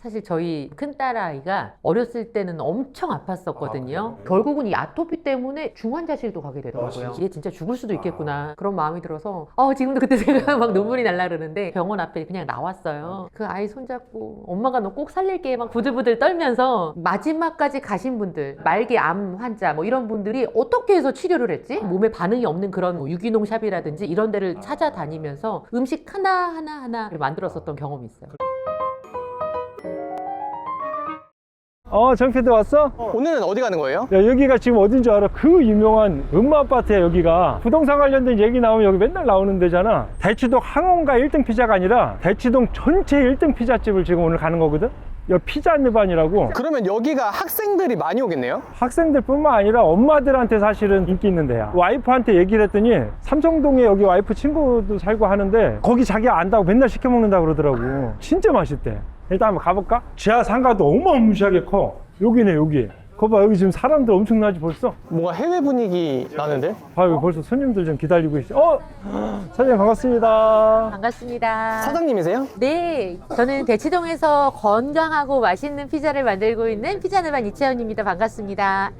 사실 저희 큰딸아이가 어렸을 때는 엄청 아팠었거든요. 결국은 이 아토피 때문에 중환자실도 가게 되더라고요. 얘 진짜 죽을 수도 있겠구나 그런 마음이 들어서 지금도 그때 생각하면 막 눈물이 날라 그러는데 병원 앞에 그냥 나왔어요. 그 아이 손잡고 엄마가 너 꼭 살릴게 막 부들부들 떨면서 마지막까지 가신 분들, 말기 암 환자 뭐 이런 분들이 어떻게 해서 치료를 했지? 몸에 반응이 없는 그런 뭐 유기농 샵이라든지 이런 데를 찾아다니면서 음식 하나하나 만들었었던 경험이 있어요. 정PD 왔어? 오늘은 어디 가는 거예요? 야, 여기가 지금 어딘 줄 알아? 그 유명한 음마아파트야. 여기가 부동산 관련된 얘기 나오면 여기 맨날 나오는 데잖아. 대치동 항원가 1등 피자가 아니라 대치동 전체 1등 피자집을 지금 오늘 가는 거거든. 여기 피자느반이라고. 그러면 여기가 학생들이 많이 오겠네요? 학생들 뿐만 아니라 엄마들한테 사실은 인기 있는 데야. 와이프한테 얘기를 했더니 삼성동에 여기 와이프 친구도 살고 하는데 거기 자기 안다고 맨날 시켜 먹는다고 그러더라고. 진짜 맛있대. 일단 한번 가볼까? 지하 상가도 어마무시하게 커. 여기네, 여기. 거봐, 여기 지금 사람들 엄청나지 벌써? 뭔가 해외 분위기 나는데? 여기 벌써 손님들 좀 기다리고 있어. 사장님 반갑습니다. 반갑습니다. 사장님이세요? 네, 저는 대치동에서 건강하고 맛있는 피자를 만들고 있는 피자느반 이채연입니다. 반갑습니다.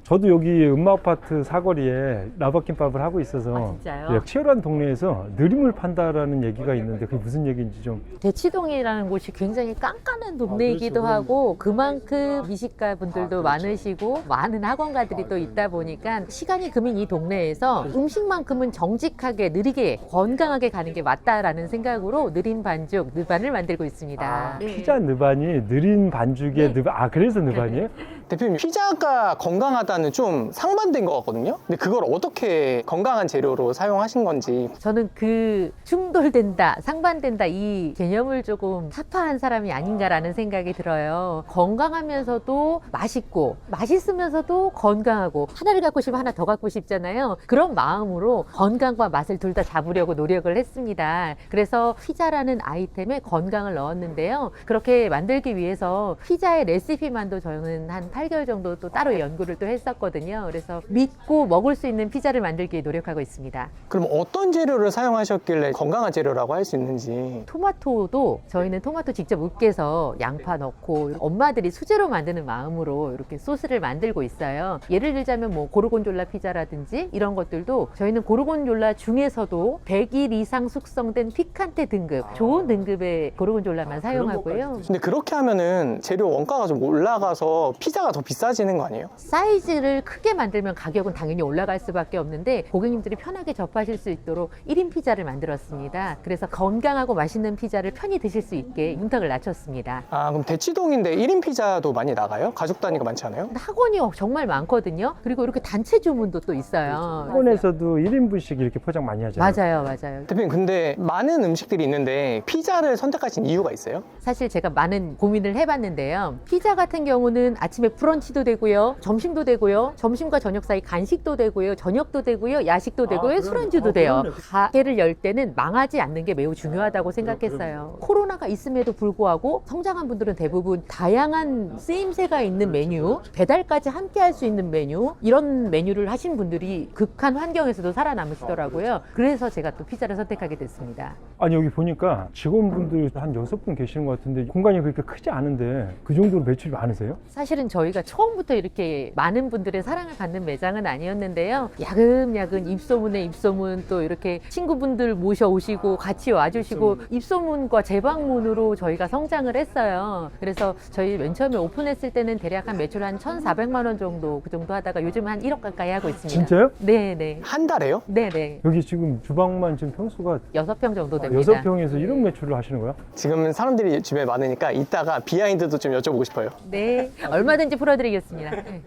저도 여기 음마아파트 사거리에 라바김밥을 하고 있어서 진짜요? 치열한 동네에서 느림을 판다라는 얘기가 있는데 그게 무슨 얘기인지 좀. 대치동이라는 곳이 굉장히 깐깐한 동네이기도 그렇죠. 하고 그만큼 미식가 분들도 많으시고 많은 학원가들이 또 있다 보니까 시간이 금인 이 동네에서 음식만큼은 정직하게 느리게 건강하게 가는 게 맞다라는 생각으로 느린 반죽 느반을 만들고 있습니다. 피자 느반이 느린 반죽의 네. 느반. 그래서 느반이에요? 대표님, 피자가 건강하다는 좀 상반된 것 같거든요? 근데 그걸 어떻게 건강한 재료로 사용하신 건지. 저는 그 충돌된다, 상반된다 이 개념을 조금 타파한 사람이 아닌가라는 생각이 들어요. 건강하면서도 맛있고 맛있으면서도 건강하고 하나를 갖고 싶으면 하나 더 갖고 싶잖아요. 그런 마음으로 건강과 맛을 둘 다 잡으려고 노력을 했습니다. 그래서 피자라는 아이템에 건강을 넣었는데요. 그렇게 만들기 위해서 피자의 레시피만도 저는 한 8개월 정도 또 따로 연구를 또 했었거든요. 그래서 믿고 먹을 수 있는 피자를 만들기에 노력하고 있습니다. 그럼 어떤 재료를 사용하셨길래 건강한 재료라고 할 수 있는지. 토마토도 저희는 토마토 직접 으깨서 양파 넣고 엄마들이 수제로 만드는 마음으로 이렇게 소스를 만들고 있어요. 예를 들자면 뭐 고르곤졸라 피자라든지 이런 것들도 저희는 고르곤졸라 중에서도 100일 이상 숙성된 피칸테 등급, 좋은 등급의 고르곤졸라만 사용하고요. 근데 그렇게 하면은 재료 원가가 좀 올라가서 피자가 더 비싸지는 거 아니에요? 사이즈를 크게 만들면 가격은 당연히 올라갈 수밖에 없는데 고객님들이 편하게 접하실 수 있도록 1인 피자를 만들었습니다. 그래서 건강하고 맛있는 피자를 편히 드실 수 있게 문턱을 낮췄습니다. 그럼 대치동인데 1인 피자도 많이 나가요? 가족 단위가 많지 않아요? 학원이 정말 많거든요. 그리고 이렇게 단체 주문도 또 있어요. 학원에서도 1인분씩 이렇게 포장 많이 하잖아요. 맞아요. 대표님, 근데 많은 음식들이 있는데 피자를 선택하신 이유가 있어요? 사실 제가 많은 고민을 해봤는데요. 피자 같은 경우는 아침에 브런치도 되고요. 점심도 되고요. 점심과 저녁 사이 간식도 되고요. 저녁도 되고요. 야식도 되고요. 술안주도 돼요. 가게를 열 때는 망하지 않는 게 매우 중요하다고 생각했어요. 코로나가 있음에도 불구하고 성장한 분들은 대부분 다양한 쓰임새가 있는 메뉴, 배달까지 함께 할 수 있는 메뉴, 이런 메뉴를 하신 분들이 극한 환경에서도 살아남으시더라고요. 그래서 제가 또 피자를 선택하게 됐습니다. 아니, 여기 보니까 직원분들 한 6분 계시는 것 같은데 공간이 그렇게 크지 않은데 그 정도로 매출이 많으세요? 사실은 저희가 처음부터 이렇게 많은 분들의 사랑을 받는 매장은 아니었는데요. 야금야금 입소문에 입소문, 또 이렇게 친구분들 모셔오시고 같이 와주시고 입소문과 재방문으로 저희가 성장을 했어요. 그래서 저희 맨 처음에 오픈했을 때는 대략 한 매출 한 1,400만 원 정도 그 정도 하다가 요즘은 한 1억 가까이 하고 있습니다. 진짜요? 네네. 한 달에요? 네네. 여기 지금 주방만 지금 평수가 6평 정도 됩니다. 6평에서 이런 매출을 하시는 거야? 지금 사람들이 주변에 많으니까 이따가 비하인드도 좀 여쭤보고 싶어요. 네. 얼마든지 풀어드리겠습니다. 네.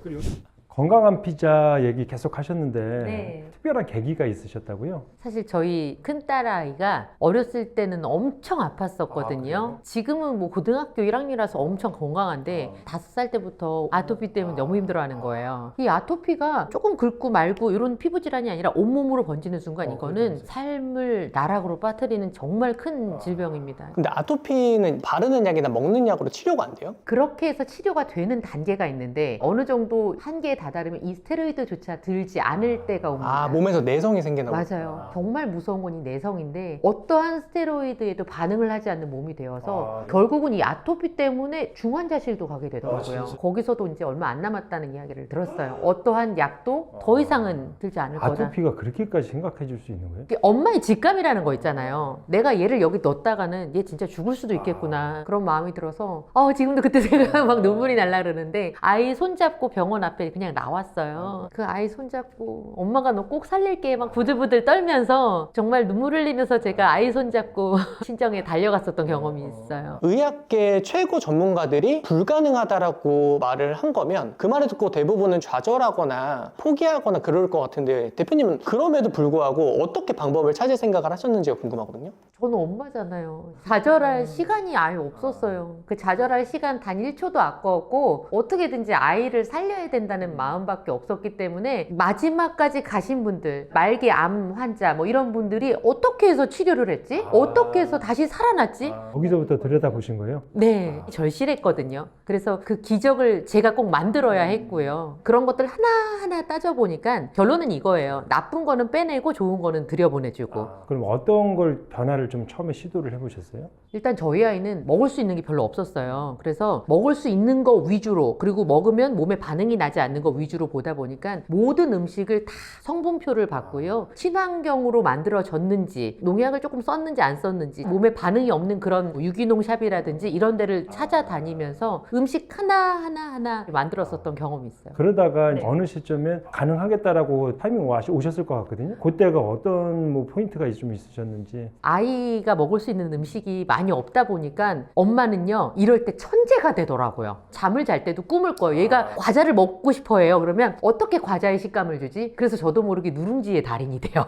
건강한 피자 얘기 계속 하셨는데 네. 특별한 계기가 있으셨다고요? 사실 저희 큰딸아이가 어렸을 때는 엄청 아팠었거든요. 지금은 뭐 고등학교 1학년이라서 엄청 건강한데 5살 때부터 아토피 때문에 너무 힘들어하는 거예요. 이 아토피가 조금 긁고 말고 이런 피부 질환이 아니라 온몸으로 번지는 순간 이거는 삶을 나락으로 빠뜨리는 정말 큰 질병입니다. 근데 아토피는 바르는 약이나 먹는 약으로 치료가 안 돼요? 그렇게 해서 치료가 되는 단계가 있는데 어느 정도 한계에 다다르면 이 스테로이드조차 들지 않을 때가 옵니다. 아, 몸에서 내성이 생기나 보다. 맞아요. 정말 무서운 건 이 내성인데 어떠한 스테로이드에도 반응을 하지 않는 몸이 되어서 결국은 이 아토피 때문에 중환자실도 가게 되더라고요. 거기서도 이제 얼마 안 남았다는 이야기를 들었어요. 어떠한 약도 더 이상은 들지 않을 거다. 아토피가 그렇게까지 심각해 질 수 있는 거예요? 이게 엄마의 직감이라는 거 있잖아요. 내가 얘를 여기 넣었다가는 얘 진짜 죽을 수도 있겠구나. 그런 마음이 들어서 지금도 그때 생각하면 막 눈물이 날라 그러는데 아이 손잡고 병원 앞에 그냥 나왔어요. 그 아이 손잡고 엄마가 너 꼭 살릴게 막 부들부들 떨면서 정말 눈물 흘리면서 제가 아이 손잡고 친정에 달려갔었던 경험이 있어요. 의학계 최고 전문가들이 불가능하다라고 말을 한 거면 그 말을 듣고 대부분은 좌절하거나 포기하거나 그럴 것 같은데 대표님은 그럼에도 불구하고 어떻게 방법을 찾을 생각을 하셨는지가 궁금하거든요. 저는 엄마잖아요. 좌절할 시간이 아예 없었어요. 그 좌절할 시간 단 1초도 아까웠고 어떻게든지 아이를 살려야 된다는 마음밖에 없었기 때문에 마지막까지 가신 분들, 말기 암 환자 뭐 이런 분들이 어떻게 해서 치료를 했지? 어떻게 해서 다시 살아났지? 거기서부터 들여다보신 거예요? 네, 절실했거든요. 그래서 그 기적을 제가 꼭 만들어야 했고요. 그런 것들 하나하나 따져보니까 결론은 이거예요. 나쁜 거는 빼내고 좋은 거는 들여보내주고. 그럼 어떤 걸 변화를 좀 처음에 시도를 해보셨어요? 일단 저희 아이는 먹을 수 있는 게 별로 없었어요. 그래서 먹을 수 있는 거 위주로, 그리고 먹으면 몸에 반응이 나지 않는 거 위주로 보다 보니까 모든 음식을 다 성분표를 봤고요. 친환경으로 만들어졌는지, 농약을 조금 썼는지 안 썼는지, 몸에 반응이 없는 그런 유기농 샵이라든지 이런 데를 찾아다니면서 음식 하나 만들었었던 경험이 있어요. 그러다가 어느 시점에 가능하겠다라고 타이밍 오셨을 것 같거든요. 그때가 어떤 뭐 포인트가 좀 있으셨는지. 아이가 먹을 수 있는 음식이 많이 없다 보니까 엄마는요 이럴 때 천재가 되더라고요. 잠을 잘 때도 꿈을 꿔요. 얘가 과자를 먹고 싶어 해요. 그러면 어떻게 과자의 식감을 주지? 그래서 저도 모르게 누룽지의 달인이 돼요.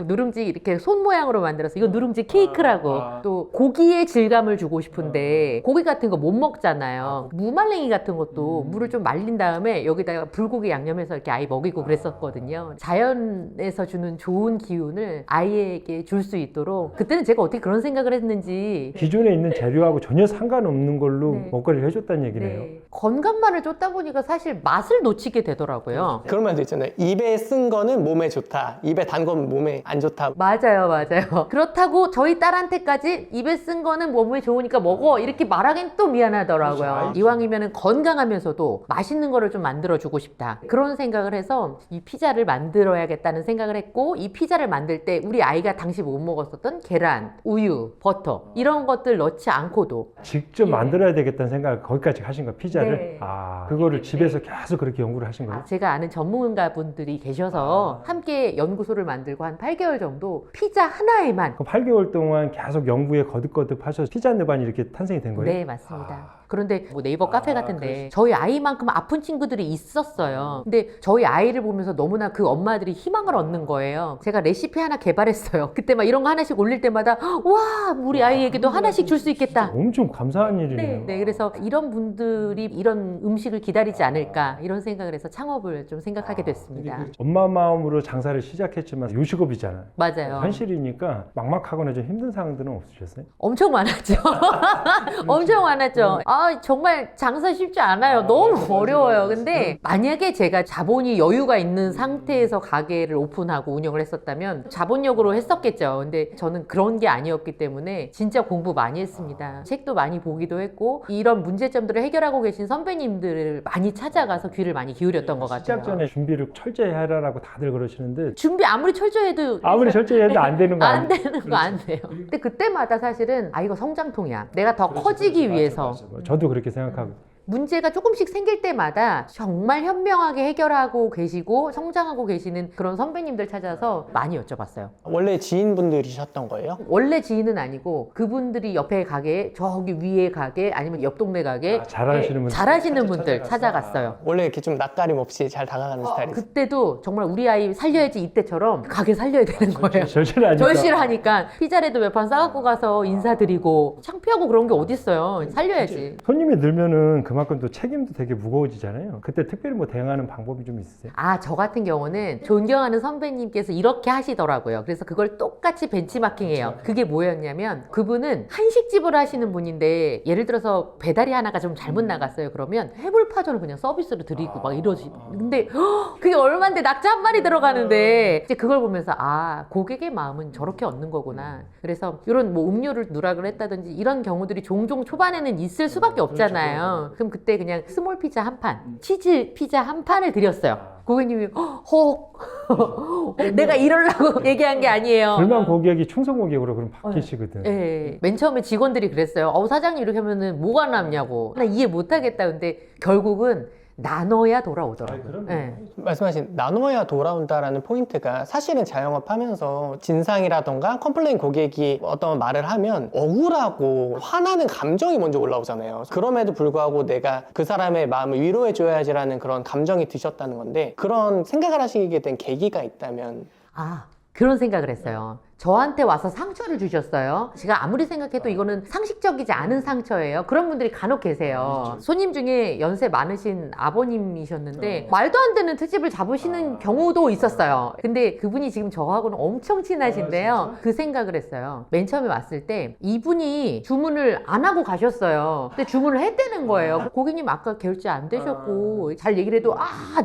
누룽지 이렇게 손 모양으로 만들어서 이거 누룽지 케이크라고. 또 고기의 질감을 주고 싶은데 고기 같은 거 못 먹잖아요. 무말랭이 같은 것도 물을 좀 말린 다음에 여기다가 불고기 양념해서 이렇게 아이 먹이고 그랬었거든요. 자연에서 주는 좋은 기운을 아이에게 줄 수 있도록 그때는 제가 어떻게 그런 생각을 했는지. 기존에 있는 재료하고 전혀 상관없는 걸로 네. 먹거리를 해줬다는 얘기네요. 네. 건강만을 쫓다 보니까 사실 맛을 놓치게 되더라고요. 그런 말도 있잖아요. 입에 쓴 거는 몸에 좋다. 입에 단 건 몸에 안 좋다. 맞아요. 그렇다고 저희 딸한테까지 입에 쓴 거는 몸에 좋으니까 먹어 이렇게 말하긴 또 미안하더라고요. 이왕이면 건강하면서도 맛있는 거를 좀 만들어주고 싶다. 그런 생각을 해서 이 피자를 만들어야겠다는 생각을 했고 이 피자를 만들 때 우리 아이가 당시 못 먹었었던 계란, 우유, 버터 이런 것들 넣지 않고도 직접 만들어야 되겠다는 생각을 거기까지 하신 거예요, 피자를? 네. 그거를 집에서 계속 그렇게 연구를 하신 거예요? 제가 아는 전문가 분들이 계셔서 함께 연구소를 만들고 한 8개월 정도 피자 하나에만. 그럼 8개월 동안 계속 연구에 거듭거듭 하셔서 피자 느반이 이렇게 탄생이 된 거예요? 네, 맞습니다. 그런데 뭐 네이버 카페 같은데 저희 아이만큼 아픈 친구들이 있었어요. 근데 저희 아이를 보면서 너무나 그 엄마들이 희망을 얻는 거예요. 제가 레시피 하나 개발했어요. 그때 막 이런 거 하나씩 올릴 때마다 와, 우리 아이에게도 하나씩 줄 수 있겠다. 엄청 감사한 일이네요. 네, 그래서 이런 분들이 이런 음식을 기다리지 않을까 이런 생각을 해서 창업을 좀 생각하게 됐습니다. 엄마 마음으로 장사를 시작했지만 요식업이잖아요. 맞아요. 현실이니까 막막하거나 좀 힘든 상황들은 없으셨어요? 엄청 많았죠. 엄청 많았죠. 정말 장사 쉽지 않아요. 너무 어려워요. 근데 만약에 제가 자본이 여유가 있는 상태에서 가게를 오픈하고 운영을 했었다면 자본력으로 했었겠죠. 근데 저는 그런 게 아니었기 때문에 진짜 공부 많이 했습니다. 책도 많이 보기도 했고 이런 문제점들을 해결하고 계신 선배님들을 많이 찾아가서 귀를 많이 기울였던 것 같아요. 시작 전에 준비를 철저히 하라고 다들 그러시는데 준비 아무리 철저히 해도 철저히 해도 안 되는 거 안 아니에요? 되는 거 안 돼요. 근데 그때마다 사실은 이거 성장통이야. 내가 더 커지기 위해서. 저도 그렇게 생각하고. 문제가 조금씩 생길 때마다 정말 현명하게 해결하고 계시고 성장하고 계시는 그런 선배님들 찾아서 많이 여쭤봤어요. 원래 지인분들이셨던 거예요? 원래 지인은 아니고 그분들이 옆에 가게, 저기 위에 가게, 아니면 옆 동네 가게 잘하시는 분들 잘하시는 분들 찾아갔어요. 원래 이렇게 좀 낯가림 없이 잘 다가가는 스타일이세요? 그때도 정말 우리 아이 살려야지 이때처럼 가게 살려야 되는 거예요. 절실하니까. 절실하니까 피자라도 몇 판 싸갖고 가서 인사드리고 창피하고 그런 게 어딨어요. 살려야지. 손님이 늘면은 그만큼 또 책임도 되게 무거워지잖아요. 그때 특별히 뭐 대응하는 방법이 좀 있으세요? 아, 저 같은 경우는 존경하는 선배님께서 이렇게 하시더라고요. 그래서 그걸 똑같이 벤치마킹해요. 그게 뭐였냐면 그분은 한식집을 하시는 분인데 예를 들어서 배달이 하나가 좀 잘못 나갔어요. 그러면 해물파전을 그냥 서비스로 드리고 막 이러시. 근데 그게 얼만데 낙지 한 마리 들어가는데 이제 그걸 보면서 아, 고객의 마음은 저렇게 얻는 거구나. 그래서 이런 뭐 음료를 누락을 했다든지 이런 경우들이 종종 초반에는 있을 수밖에 없잖아요. 그럼 그때 그냥 스몰 피자 한 판, 치즈 피자 한 판을 드렸어요. 고객님이 헉 내가 이러려고 얘기한 게 아니에요. 불만 고객이 충성 고객으로 그럼 바뀌시거든. 예. 맨 처음에 직원들이 그랬어요. 사장님 이렇게 하면은 뭐가 남냐고. 나 이해 못 하겠다. 근데 결국은 나눠야 돌아오더라고요. 예. 말씀하신 나눠야 돌아온다라는 포인트가 사실은 자영업하면서 진상이라던가 컴플레인 고객이 어떤 말을 하면 억울하고 화나는 감정이 먼저 올라오잖아요. 그럼에도 불구하고 내가 그 사람의 마음을 위로해줘야지라는 그런 감정이 드셨다는 건데 그런 생각을 하시게 된 계기가 있다면 아, 그런 생각을 했어요. 저한테 와서 상처를 주셨어요. 제가 아무리 생각해도 이거는 상식적이지 않은 상처예요. 그런 분들이 간혹 계세요. 손님 중에 연세 많으신 아버님이셨는데 말도 안 되는 트집을 잡으시는 경우도 있었어요. 근데 그분이 지금 저하고는 엄청 친하신데요. 그 생각을 했어요. 맨 처음에 왔을 때 이분이 주문을 안 하고 가셨어요. 근데 주문을 했다는 거예요. 고객님 아까 결제 안 되셨고 잘 얘기를 해도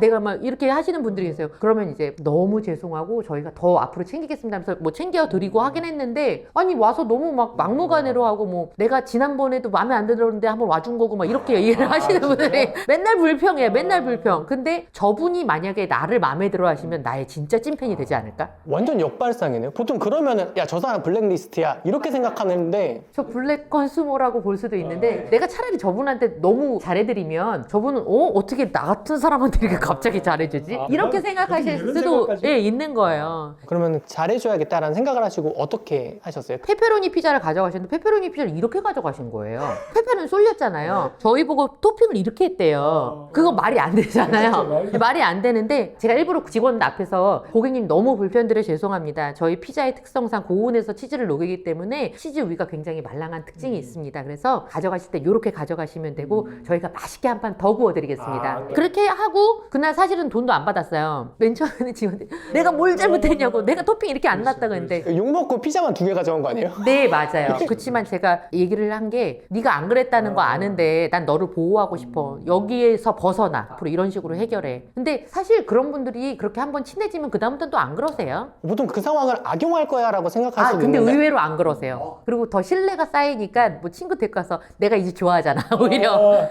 내가 막 이렇게 하시는 분들이 계세요. 그러면 이제 너무 죄송하고 저희가 더 앞으로 챙기겠습니다 하면서 뭐 챙겨 드리고 하긴 했는데 아니 와서 너무 막 막무가내로 하고 뭐 내가 지난번에도 마음에 안 들었는데 한번 와준 거고 막 이렇게 얘기를 하시는 분들이 맨날 불평해. 맨날 불평. 근데 저분이 만약에 나를 마음에 들어 하시면 나의 진짜 찐팬이 되지 않을까? 완전 역발상이네요. 보통 그러면은 야, 저 사람 블랙리스트야 이렇게 생각하는데 저 블랙 컨슈머라고 볼 수도 있는데 내가 차라리 저분한테 너무 잘해드리면 저분은 어떻게 나 같은 사람한테 이렇게 갑자기 잘해주지? 이렇게 생각하실 수도 있는 거예요. 그러면 잘해줘야겠다라는 생각을 하시고 어떻게 하셨어요? 페페로니 피자를 가져가셨는데 페페로니 피자를 이렇게 가져가신 거예요. 페페로니 쏠렸잖아요. 저희 보고 토핑을 이렇게 했대요. 그거 말이 안 되잖아요. 말이 안 되는데 제가 일부러 직원 앞에서 고객님 너무 불편드려 죄송합니다. 저희 피자의 특성상 고온에서 치즈를 녹이기 때문에 치즈 위가 굉장히 말랑한 특징이 있습니다. 그래서 가져가실 때 이렇게 가져가시면 되고 저희가 맛있게 한 판 더 구워드리겠습니다. 그렇게 하고 그날 사실은 돈도 안 받았어요. 맨 처음에는 직원들이 내가 뭘 잘못했냐고 내가 토핑 이렇게 안 놨다고 했는데 욕먹고 피자만 2개 가져온 거 아니에요? 네, 맞아요. 그렇지만 제가 얘기를 한 게 네가 안 그랬다는 거 아는데 난 너를 보호하고 싶어. 여기에서 벗어나. 앞으로 이런 식으로 해결해. 근데 사실 그런 분들이 그렇게 한번 친해지면 그다음부터는 또 안 그러세요. 보통 그 상황을 악용할 거야 라고 생각할 수 근데 있는데 의외로 안 그러세요. 그리고 더 신뢰가 쌓이니까 뭐 친구 데리고 가서 내가 이제 좋아하잖아.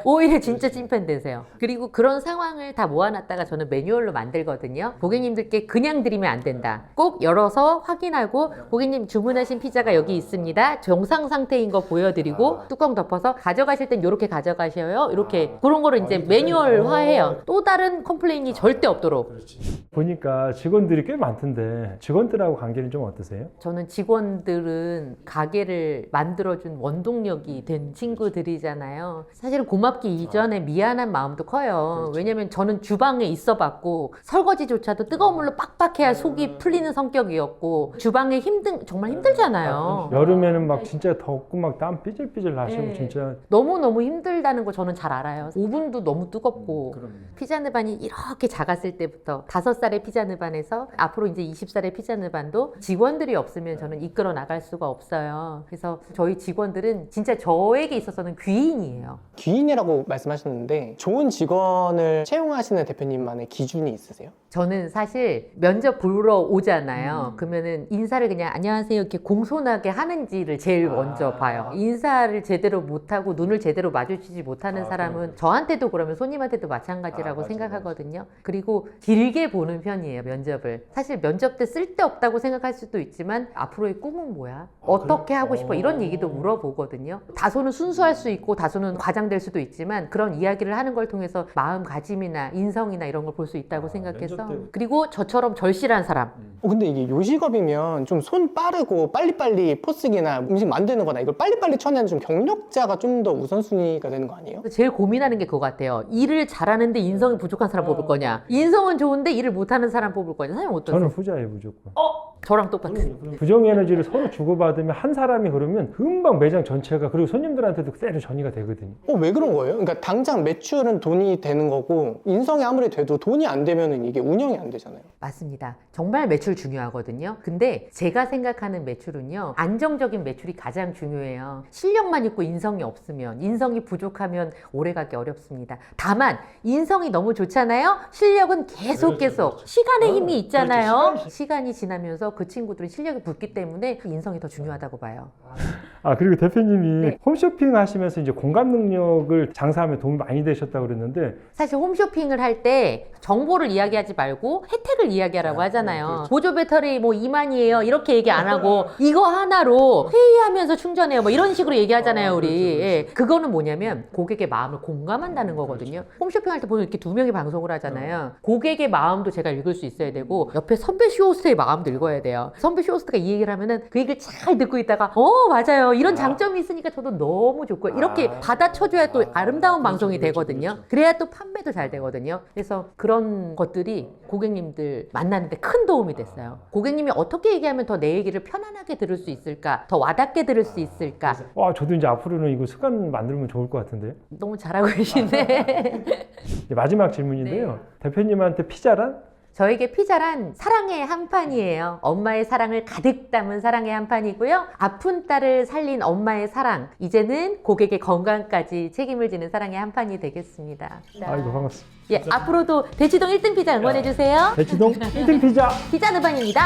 오히려 진짜 찐팬 되세요. 그리고 그런 상황을 다 모아놨다가 저는 매뉴얼로 만들거든요. 고객님들께 그냥 드리면 안 된다. 꼭 열어서 확인하고 고객님 주문하신 피자가 여기 있습니다. 정상 상태인 거 보여드리고 뚜껑 덮어서 가져가실 땐 이렇게 가져가셔요. 이렇게 그런 거를 이제 매뉴얼화해요. 또 다른 컴플레인이 절대 없도록. 보니까 직원들이 꽤 많던데 직원들하고 관계는 좀 어떠세요? 저는 직원들은 가게를 만들어준 원동력이 된 친구들이잖아요. 사실은 고맙기 이전에 미안한 마음도 커요. 왜냐면 저는 주방에 있어 봤고 설거지조차도 뜨거운 물로 빡빡해야 속이 풀리는 성격이었고 주방에 정말 힘들잖아요. 여름에는 막 진짜 덥고 막 땀 삐질삐질 나시고 진짜 너무너무 힘들다는 거 저는 잘 알아요. 오븐도 너무 뜨겁고 피자느반이 이렇게 작았을 때부터 5살의 피자느반에서 앞으로 이제 20살의 피자느반도 직원들이 없으면 저는 이끌어 나갈 수가 없어요. 그래서 저희 직원들은 진짜 저에게 있어서는 귀인이에요. 귀인이라고 말씀하셨는데 좋은 직원을 채용하시는 대표님만의 기준이 있으세요? 저는 사실 면접 보러 오잖아요. 그러면은 인사를 그냥 안녕하세요 이렇게 공손하게 하는지를 제일 먼저 봐요. 인사를 제대로 못하고 눈을 제대로 마주치지 못하는 사람은 저한테도 그러면 손님한테도 마찬가지라고 생각하거든요. 그리고 길게 보는 편이에요, 면접을. 사실 면접 때 쓸데없다고 생각할 수도 있지만 앞으로의 꿈은 뭐야? 어떻게 하고 싶어? 이런 얘기도 물어보거든요. 다소는 순수할 수 있고 다소는 과장될 수도 있지만 그런 이야기를 하는 걸 통해서 마음가짐이나 인성이나 이런 걸 볼 수 있다고 생각해서 그리고 저처럼 절실한 사람 근데 이게 요식업이면 좀 손 빠르고 빨리빨리 포스기나 음식 만드는 거나 이걸 빨리빨리 쳐내는 좀 경력자가 좀 더 우선순위가 되는 거 아니에요? 제일 고민하는 게 그거 같아요. 일을 잘하는데 인성이 부족한 사람 뽑을 거냐, 인성은 좋은데 일을 못하는 사람 뽑을 거냐. 사장님 어떠세요? 저는 후자예요, 무조건. 저랑 똑같은. 부정 에너지를 서로 주고받으면 한 사람이 그러면 금방 매장 전체가 그리고 손님들한테도 세로 전이가 되거든요. 왜 그런 거예요? 그러니까 당장 매출은 돈이 되는 거고 인성이 아무리 돼도 돈이 안 되면은 이게 운영이 안 되잖아요. 맞습니다. 정말 매출 중요하거든요. 근데 제가 생각하는 매출은요, 안정적인 매출이 가장 중요해요. 실력만 있고 인성이 없으면, 인성이 부족하면 오래가기 어렵습니다. 다만 인성이 너무 좋잖아요. 실력은 계속 시간의 힘이 있잖아요. 시간이 지나면서 그 친구들은 실력이 붙기 때문에 그 인성이 더 중요하다고 봐요. 그리고 대표님이 네. 홈쇼핑 하시면서 이제 공감 능력을 장사하면 도움이 많이 되셨다고 그랬는데 사실 홈쇼핑을 할 때 정보를 이야기하지 말고 혜택을 이야기하라고 하잖아요. 보조 배터리 뭐 2만이에요 이렇게 얘기 안 하고 이거 하나로 회의하면서 충전해요 뭐 이런 식으로 얘기하잖아요 우리. 예. 그거는 뭐냐면 고객의 마음을 공감한다는 거거든요. 홈쇼핑 할 때 보면 이렇게 두 명이 방송을 하잖아요. 고객의 마음도 제가 읽을 수 있어야 되고 옆에 선배 쇼호스트의 마음도 읽어야 돼요. 선배 쇼호스트가 이 얘기를 하면은 그 얘기를 잘 듣고 있다가 맞아요 이런 장점이 있으니까 저도 너무 좋고 이렇게 받아쳐줘야 또 아름다운 방송이 되거든요. 그래야 또 판매도 잘 되거든요. 그래서 그런 것들이 고객님들 만나는데 큰 도움이 됐어요. 고객님이 어떻게 얘기하면 더 내 얘기를 편안하게 들을 수 있을까, 더 와닿게 들을 수 있을까. 저도 이제 앞으로는 이거 습관 만들면 좋을 것 같은데요. 너무 잘하고 계시네. 이제 마지막 질문인데요. 대표님한테 피자란? 저에게 피자란 사랑의 한 판이에요. 엄마의 사랑을 가득 담은 사랑의 한 판이고요. 아픈 딸을 살린 엄마의 사랑. 이제는 고객의 건강까지 책임을 지는 사랑의 한 판이 되겠습니다. 아이고 반갑습니다. 예, 앞으로도 대치동 1등 피자 응원해주세요. 대치동 1등 피자. 피자 느반입니다.